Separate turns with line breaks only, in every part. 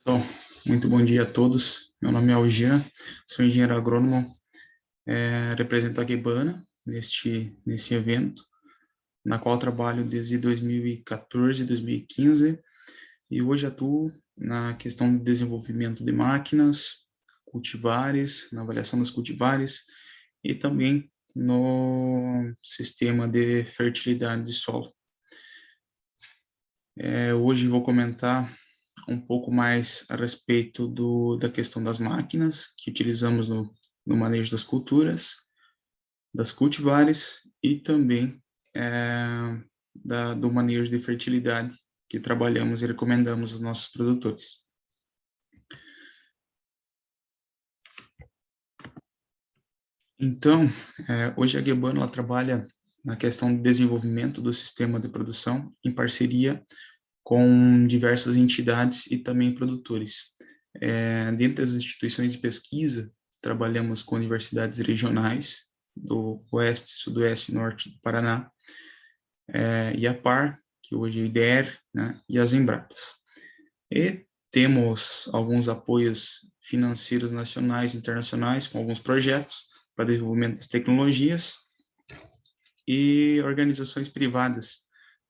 Bom, muito bom dia a todos. Meu nome é Aljan, sou engenheiro agrônomo, represento a Guebana nesse evento, na qual trabalho desde 2014, 2015, e hoje atuo na questão de desenvolvimento de máquinas, cultivares, na avaliação das cultivares e também no sistema de fertilidade de solo. Hoje vou comentar um pouco mais a respeito da questão das máquinas que utilizamos no manejo das culturas, das cultivares e também do manejo de fertilidade que trabalhamos e recomendamos aos nossos produtores. Então, hoje a Guebana ela trabalha na questão de desenvolvimento do sistema de produção em parceria com diversas entidades e também produtores. Dentro das instituições de pesquisa, trabalhamos com universidades regionais do Oeste, Sudoeste e Norte do Paraná, e a PAR, que hoje é o IDER, né, e as Embrapas. E temos alguns apoios financeiros nacionais e internacionais com alguns projetos para desenvolvimento das tecnologias e organizações privadas,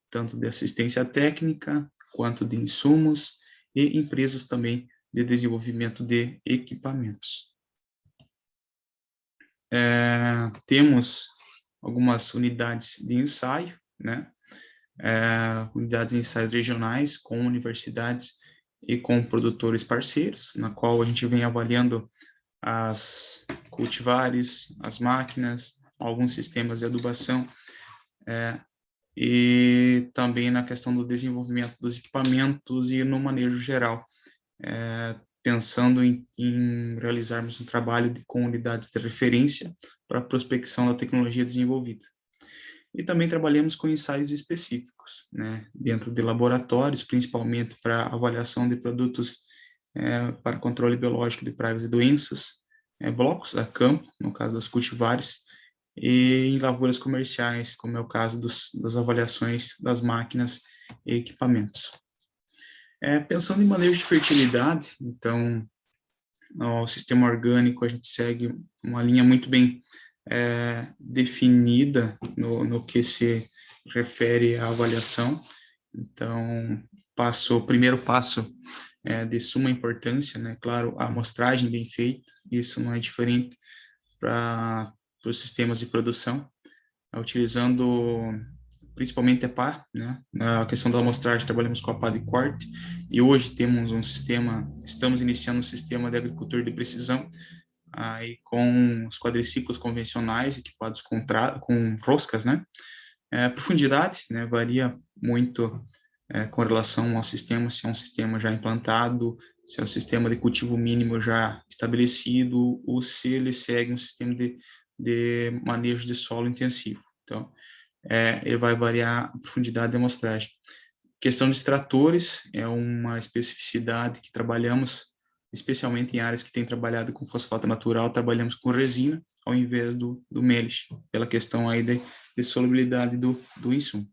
tanto de assistência técnica, quanto de insumos, e empresas também de desenvolvimento de equipamentos. Temos algumas unidades de ensaio, né? Unidades de ensaios regionais com universidades e com produtores parceiros, na qual a gente vem avaliando as cultivares, as máquinas, alguns sistemas de adubação, e também na questão do desenvolvimento dos equipamentos e no manejo geral, pensando em realizarmos um trabalho com unidades de referência para a prospecção da tecnologia desenvolvida. E também trabalhamos com ensaios específicos, né, dentro de laboratórios, principalmente para avaliação de produtos para controle biológico de pragas e doenças, blocos a campo, no caso das cultivares, e em lavouras comerciais, como é o caso das avaliações das máquinas e equipamentos. Pensando em manejo de fertilidade, então, o sistema orgânico, a gente segue uma linha muito bem definida no que se refere à avaliação. Então, o primeiro passo de suma importância, né? Claro, a amostragem bem feita, isso não é diferente para os sistemas de produção, utilizando principalmente a pá, né? Na questão da amostragem, trabalhamos com a pá de corte, e hoje temos estamos iniciando um sistema de agricultura de precisão, aí com os quadriciclos convencionais equipados com roscas, né? Profundidade, né? Varia muito com relação ao sistema, se é um sistema já implantado, se é um sistema de cultivo mínimo já estabelecido, ou se ele segue um sistema de manejo de solo intensivo. Então, ele vai variar a profundidade da amostragem. Questão de extratores é uma especificidade que trabalhamos, especialmente em áreas que têm trabalhado com fosfato natural, trabalhamos com resina ao invés do melich, pela questão aí de solubilidade do insumo.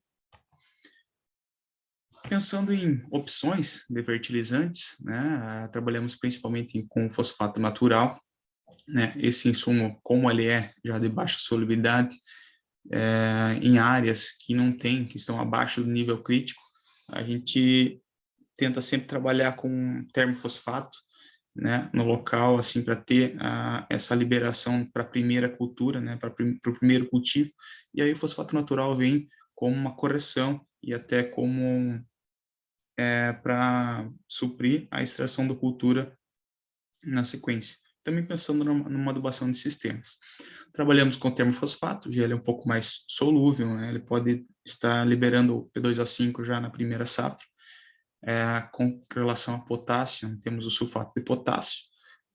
Pensando em opções de fertilizantes, né, trabalhamos principalmente com fosfato natural, né, esse insumo, como ele é já de baixa solubilidade, em áreas que estão abaixo do nível crítico, a gente tenta sempre trabalhar com termofosfato, né, no local, assim, para ter essa liberação para a primeira cultura, né, para o primeiro cultivo, e aí o fosfato natural vem como uma correção e até como para suprir a extração da cultura na sequência. Também pensando numa adubação de sistemas. Trabalhamos com termofosfato, já ele é um pouco mais solúvel, né? Ele pode estar liberando P2O5 já na primeira safra. Com relação a potássio, temos o sulfato de potássio,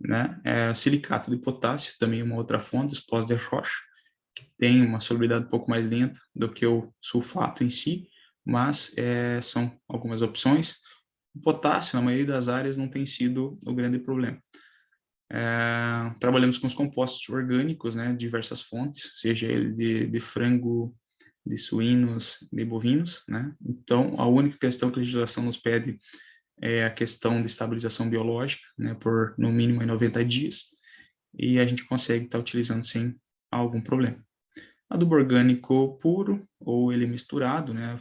né? Silicato de potássio, também uma outra fonte, os pós de Roche, que tem uma solubilidade um pouco mais lenta do que o sulfato em si, mas são algumas opções. O potássio, na maioria das áreas, não tem sido o grande problema. Trabalhamos com os compostos orgânicos, né, diversas fontes, seja ele de frango, de suínos, de bovinos, né? Então, a única questão que a legislação nos pede é a questão de estabilização biológica, né, por no mínimo 90 dias, e a gente consegue estar utilizando sem algum problema. Adubo orgânico puro, ou ele misturado, né,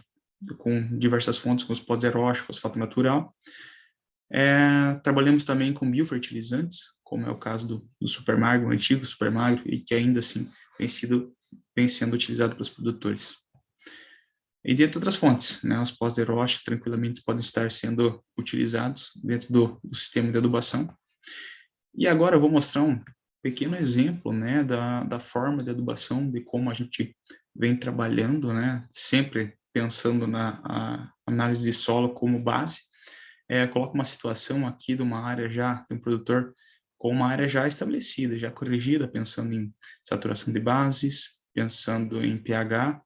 com diversas fontes, como os pós de rocha, fosfato natural. Trabalhamos também com biofertilizantes, como é o caso do Supermagro, o antigo Supermagro, e que ainda assim vem sendo utilizado pelos produtores. E dentro de outras fontes, né, os pós de rocha tranquilamente podem estar sendo utilizados dentro do sistema de adubação. E agora eu vou mostrar um pequeno exemplo, né, da forma de adubação, de como a gente vem trabalhando, né, sempre pensando na análise de solo como base. Coloco uma situação aqui de uma área já, de um produtor com uma área já estabelecida, já corrigida, pensando em saturação de bases, pensando em pH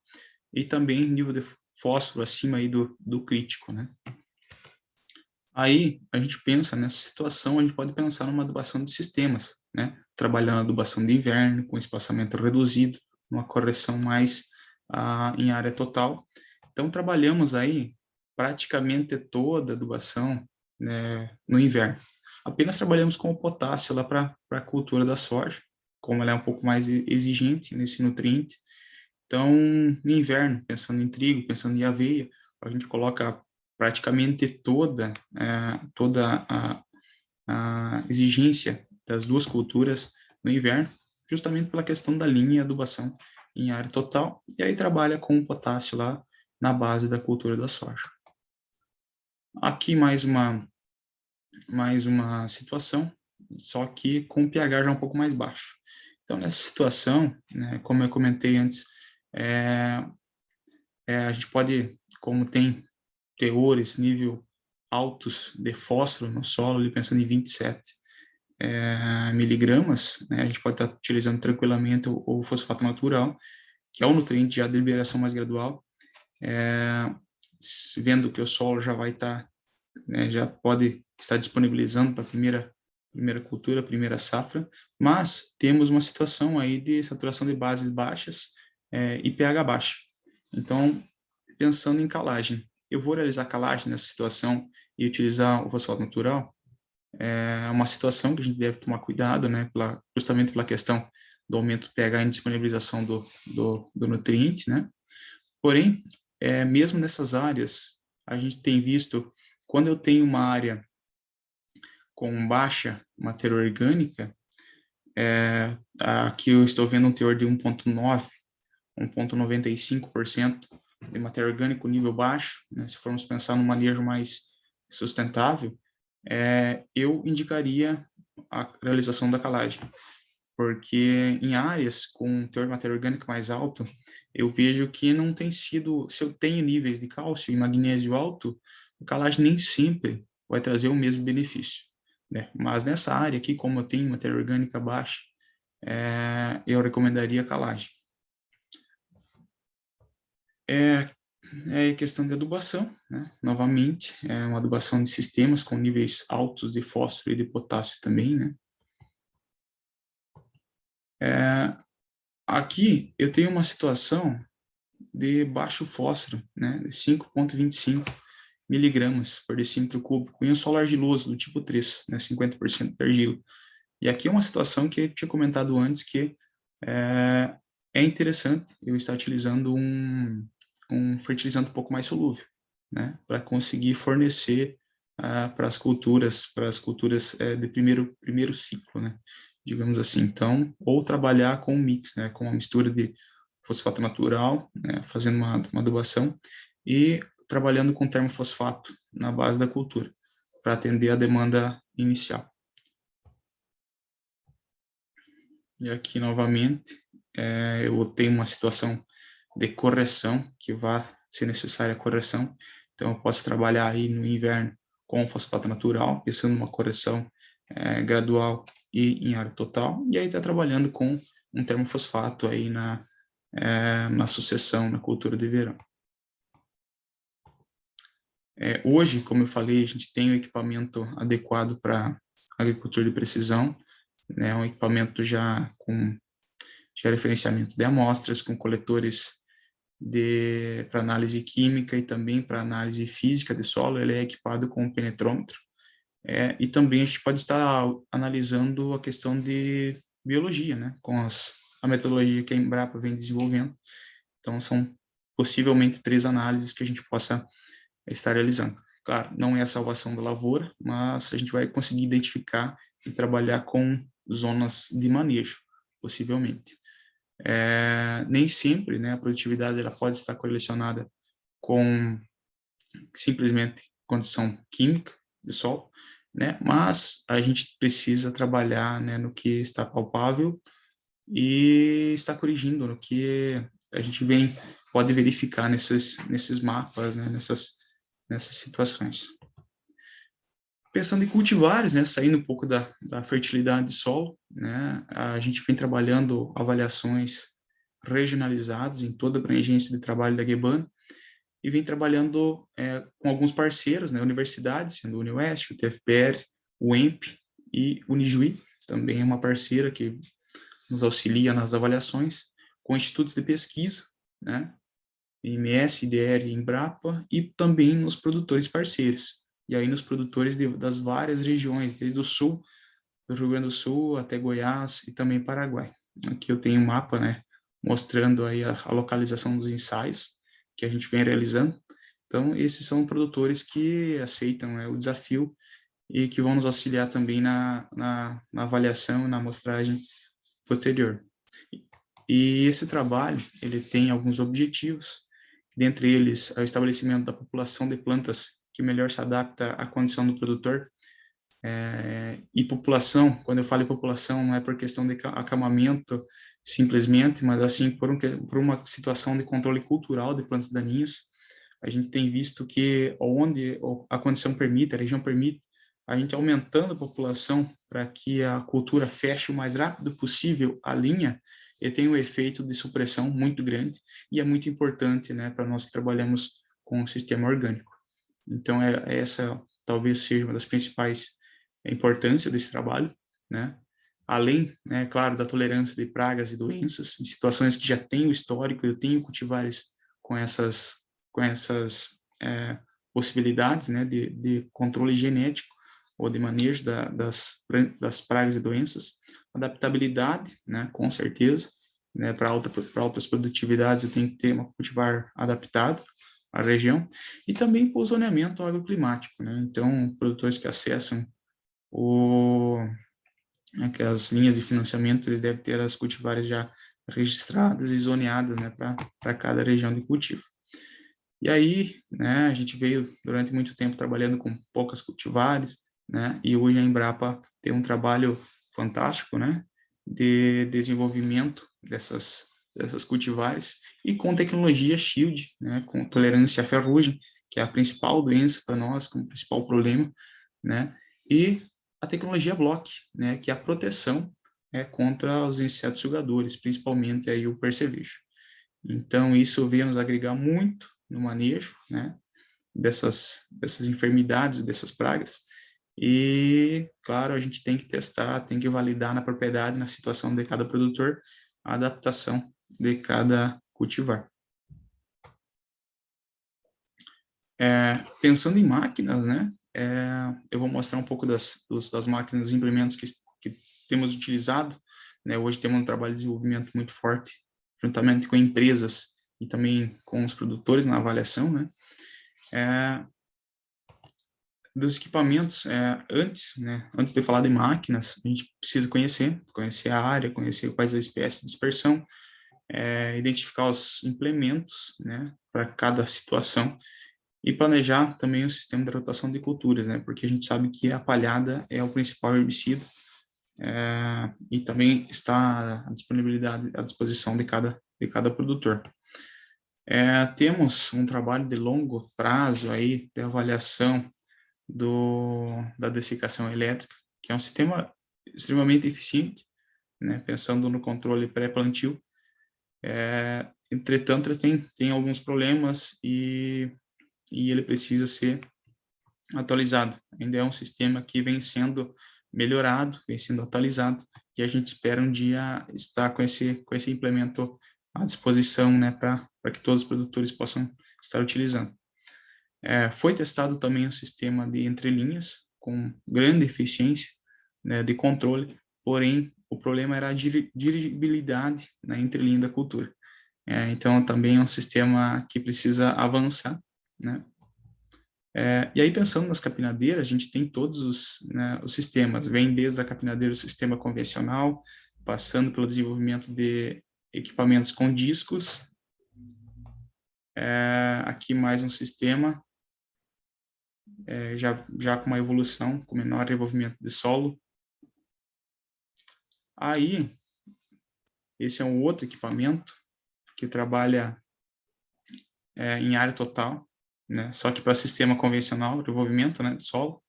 e também nível de fósforo acima aí do crítico, né? Aí, a gente pensa nessa situação, a gente pode pensar numa adubação de sistemas, né? Trabalhando a adubação de inverno, com espaçamento reduzido, uma correção mais em área total. Então, trabalhamos aí praticamente toda a adubação, né, no inverno. Apenas trabalhamos com o potássio lá para a cultura da soja, como ela é um pouco mais exigente nesse nutriente. Então, no inverno, pensando em trigo, pensando em aveia, a gente coloca praticamente toda a exigência das duas culturas no inverno, justamente pela questão da linha e adubação em área total, e aí trabalha com o potássio lá na base da cultura da soja. Aqui mais uma situação, só que com pH já um pouco mais baixo. Então, nessa situação, né, como eu comentei antes, a gente pode, como tem teores, nível altos de fósforo no solo, ali pensando em 27 miligramas, né, a gente pode estar utilizando tranquilamente o fosfato natural, que é um nutriente já de liberação mais gradual, vendo que o solo já vai estar, né, já pode estar disponibilizando para a primeira cultura, primeira safra, mas temos uma situação aí de saturação de bases baixas e pH baixo. Então, pensando em calagem, eu vou realizar calagem nessa situação e utilizar o fosfato natural? É uma situação que a gente deve tomar cuidado, né, justamente pela questão do aumento do pH e indisponibilização do nutriente, né? Porém, mesmo nessas áreas, a gente tem visto, quando eu tenho uma área com baixa matéria orgânica, aqui eu estou vendo um teor de 1,9, 1,95% de matéria orgânica, nível baixo, né? Se formos pensar num manejo mais sustentável, eu indicaria a realização da calagem, porque em áreas com teor de matéria orgânica mais alto, eu vejo que não tem sido, se eu tenho níveis de cálcio e magnésio alto, a calagem nem sempre vai trazer o mesmo benefício, né? Mas nessa área aqui, como eu tenho matéria orgânica baixa, eu recomendaria a calagem. É questão de adubação, né? Novamente, é uma adubação de sistemas com níveis altos de fósforo e de potássio também, né? Aqui eu tenho uma situação de baixo fósforo, né? De 5,25 miligramas por decímetro cúbico em um solo argiloso do tipo 3, né? 50% de argila. E aqui é uma situação que eu tinha comentado antes que é interessante eu estar utilizando um fertilizante um pouco mais solúvel, né, para conseguir fornecer para as culturas de primeiro ciclo, né, digamos assim. Então, ou trabalhar com um mix, né, com uma mistura de fosfato natural, né, fazendo uma adubação e trabalhando com termofosfato na base da cultura, para atender a demanda inicial. E aqui, novamente, eu tenho uma situação de correção, que vai ser necessária a correção. Então, eu posso trabalhar aí no inverno com fosfato natural, pensando numa correção gradual e em área total. E aí está trabalhando com um termofosfato aí na sucessão, na cultura de verão. Hoje, como eu falei, a gente tem um equipamento adequado para agricultura de precisão, né, um equipamento já com referenciamento de amostras, com coletores para análise química e também para análise física de solo, ele é equipado com um penetrômetro. E também a gente pode estar analisando a questão de biologia, né, com a metodologia que a Embrapa vem desenvolvendo. Então, são possivelmente 3 análises que a gente possa estar realizando. Claro, não é a salvação da lavoura, mas a gente vai conseguir identificar e trabalhar com zonas de manejo, possivelmente. Nem sempre, né, a produtividade ela pode estar correlacionada com simplesmente condição química do solo, né, mas a gente precisa trabalhar, né, no que está palpável e está corrigindo no que a gente pode verificar nesses mapas, né, nessas situações. Pensando em cultivares, né, saindo um pouco da fertilidade de solo, né, a gente vem trabalhando avaliações regionalizadas em toda a abrangência de trabalho da GEBAN e vem trabalhando com alguns parceiros, né, universidades, sendo o UniOeste, o TFPR, o EMP e o Unijuí, também é uma parceira que nos auxilia nas avaliações, com institutos de pesquisa, né, IMS, IDR, Embrapa, e também nos produtores parceiros. E aí nos produtores das várias regiões, desde o sul, do Rio Grande do Sul até Goiás e também Paraguai. Aqui eu tenho um mapa, né, mostrando aí a localização dos ensaios que a gente vem realizando. Então, esses são produtores que aceitam o desafio e que vão nos auxiliar também na avaliação e na amostragem posterior. E esse trabalho, ele tem alguns objetivos, dentre eles, o estabelecimento da população de plantas que melhor se adapta à condição do produtor. E população, quando eu falo em população, não é por questão de acamamento simplesmente, mas assim por uma situação de controle cultural de plantas daninhas. A gente tem visto que onde a condição permite, a região permite, a gente aumentando a população para que a cultura feche o mais rápido possível a linha, e tem um efeito de supressão muito grande e é muito importante, né, para nós que trabalhamos com o sistema orgânico. Então, essa talvez seja uma das principais importâncias desse trabalho, né? Além, né, claro, da tolerância de pragas e doenças, em situações que já tenho histórico, eu tenho cultivares com essas possibilidades, né, de controle genético ou de manejo das pragas e doenças, adaptabilidade, né, com certeza, né, para altas produtividades eu tenho que ter um cultivar adaptado à região, e também para o zoneamento agroclimático, né, então produtores que acessam que as linhas de financiamento, eles devem ter as cultivares já registradas e zoneadas, né, para cada região de cultivo. E aí, né, a gente veio durante muito tempo trabalhando com poucas cultivares, né, e hoje a Embrapa tem um trabalho fantástico, né, de desenvolvimento dessas cultivares e com tecnologia Shield, né, com tolerância à ferrugem, que é a principal doença para nós, como principal problema, né, e a tecnologia Block, né, que é a proteção contra os insetos sugadores, principalmente aí o percevejo. Então, isso veio nos agregar muito no manejo, né, dessas enfermidades, dessas pragas. E, claro, a gente tem que testar, tem que validar na propriedade, na situação de cada produtor, a adaptação de cada cultivar. Pensando em máquinas, né, eu vou mostrar um pouco das máquinas e implementos que temos utilizado, né. Hoje temos um trabalho de desenvolvimento muito forte, juntamente com empresas e também com os produtores na avaliação, né. Dos equipamentos, antes de falar de máquinas, a gente precisa conhecer a área, conhecer quais as espécies de dispersão, identificar os implementos, né, para cada situação, e planejar também o sistema de rotação de culturas, né, porque a gente sabe que a palhada é o principal herbicida, e também está à disposição de cada produtor. Temos um trabalho de longo prazo aí de avaliação da dessecação elétrica, que é um sistema extremamente eficiente, né, pensando no controle pré-plantio. Entretanto, ele tem alguns problemas e ele precisa ser atualizado. Ainda é um sistema que vem sendo melhorado, vem sendo atualizado, e a gente espera um dia estar com esse implemento à disposição, né, para para que todos os produtores possam estar utilizando. Foi testado também um sistema de entrelinhas com grande eficiência, né, de controle, porém o problema era a dirigibilidade na entrelinha da cultura. Então também é um sistema que precisa avançar, né? E aí pensando nas capinadeiras, a gente tem todos os sistemas, vem desde a capinadeira o sistema convencional, passando pelo desenvolvimento de equipamentos com discos. Aqui mais um sistema já com uma evolução, com menor envolvimento de solo. Aí, esse é um outro equipamento que trabalha em área total, né? Só que para sistema convencional, envolvimento, né, de solo.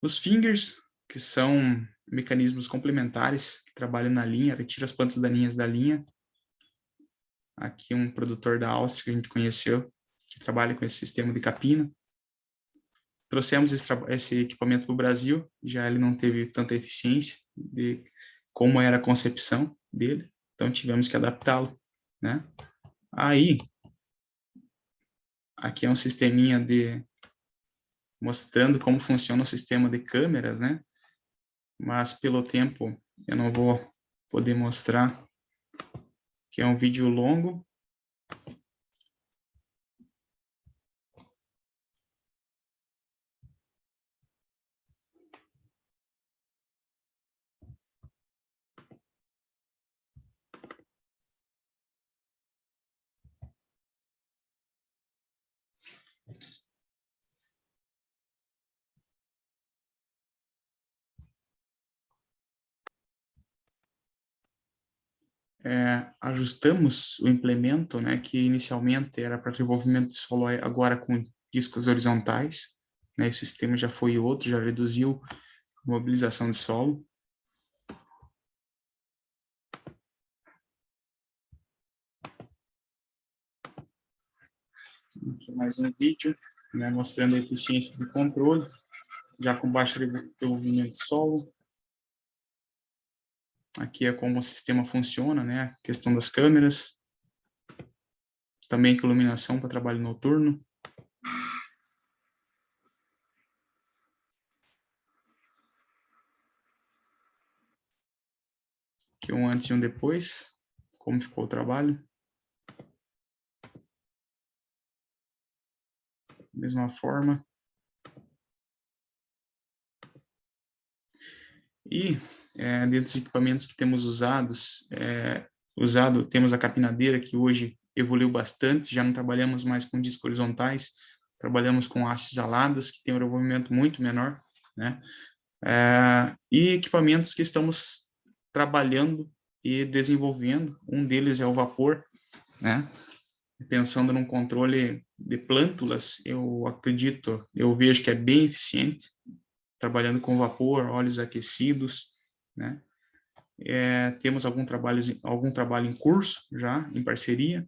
Os fingers, que são mecanismos complementares que trabalham na linha, retira as plantas daninhas da linha. Aqui um produtor da Áustria que a gente conheceu, que trabalha com esse sistema de capina. Trouxemos esse equipamento para o Brasil, já ele não teve tanta eficiência de como era a concepção dele, então tivemos que adaptá-lo, né? Aí, aqui é um sisteminha mostrando como funciona o sistema de câmeras, né? Mas pelo tempo eu não vou poder mostrar, que é um vídeo longo. Ajustamos o implemento, né, que inicialmente era para desenvolvimento de solo, agora com discos horizontais, né, o sistema já foi outro, já reduziu a mobilização de solo. Aqui mais um vídeo, né, mostrando a eficiência do controle, já com baixo envolvimento de solo. Aqui é como o sistema funciona, né, a questão das câmeras, também com iluminação para trabalho noturno. Aqui um antes e um depois, como ficou o trabalho. Mesma forma. E dentro dos equipamentos que temos temos a capinadeira, que hoje evoluiu bastante, já não trabalhamos mais com discos horizontais, trabalhamos com hastes aladas, que tem um envolvimento muito menor, né? E equipamentos que estamos trabalhando e desenvolvendo, um deles é o vapor, né? Pensando num controle de plântulas, eu vejo que é bem eficiente, trabalhando com vapor, óleos aquecidos, né? Temos algum trabalho em curso já, em parceria,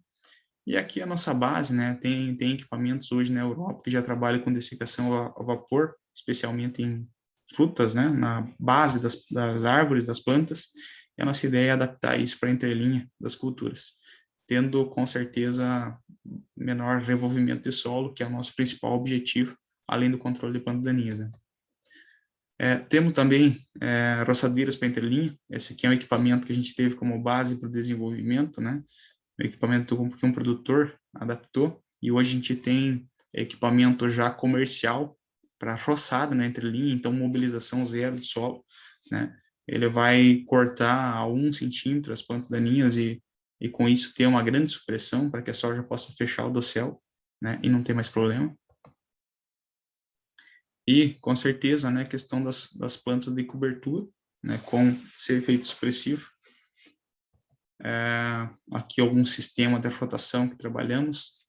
e aqui a nossa base, né? Tem equipamentos hoje na Europa que já trabalham com dessecação a vapor, especialmente em frutas, né? Na base das árvores, das plantas, e a nossa ideia é adaptar isso para a entrelinha das culturas, tendo com certeza menor revolvimento de solo, que é o nosso principal objetivo, além do controle de plantas daninhas, né? Temos também roçadeiras para entrelinha. Esse aqui é um equipamento que a gente teve como base para o desenvolvimento, né? Um equipamento que um produtor adaptou, e hoje a gente tem equipamento já comercial para roçada na entrelinha, então mobilização zero do solo, né? Ele vai cortar a 1 centímetro as plantas daninhas e com isso ter uma grande supressão para que a soja possa fechar o dossel, né? E não ter mais problema. E, com certeza, né, a questão das plantas de cobertura, né, com esse efeito supressivo. Aqui algum sistema de rotação que trabalhamos,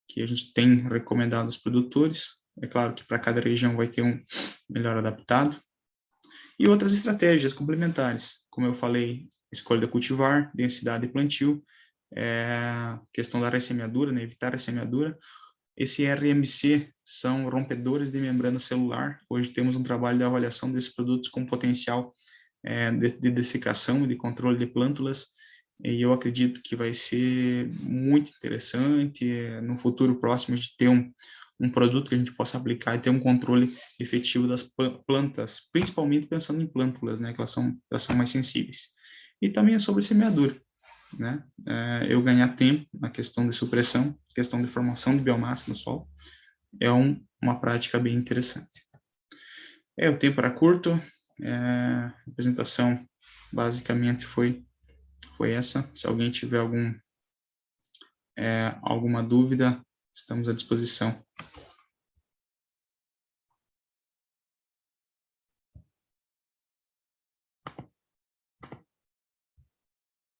que a gente tem recomendado aos produtores. É claro que para cada região vai ter um melhor adaptado. E outras estratégias complementares, como eu falei, escolha de cultivar, densidade de plantio, questão da ressemeadura, né, evitar a ressemeadura. Esse RMC são rompedores de membrana celular. Hoje temos um trabalho de avaliação desses produtos com potencial de dessecação e de controle de plântulas. e eu acredito que vai ser muito interessante no futuro próximo de ter um produto que a gente possa aplicar e ter um controle efetivo das plantas, principalmente pensando em plântulas, né, que elas são mais sensíveis. E também é sobre semeadura, né, eu ganhar tempo na questão de supressão, questão de formação de biomassa no solo, é uma prática bem interessante. O tempo era curto, a apresentação basicamente foi essa. Se alguém tiver alguma dúvida, estamos à disposição.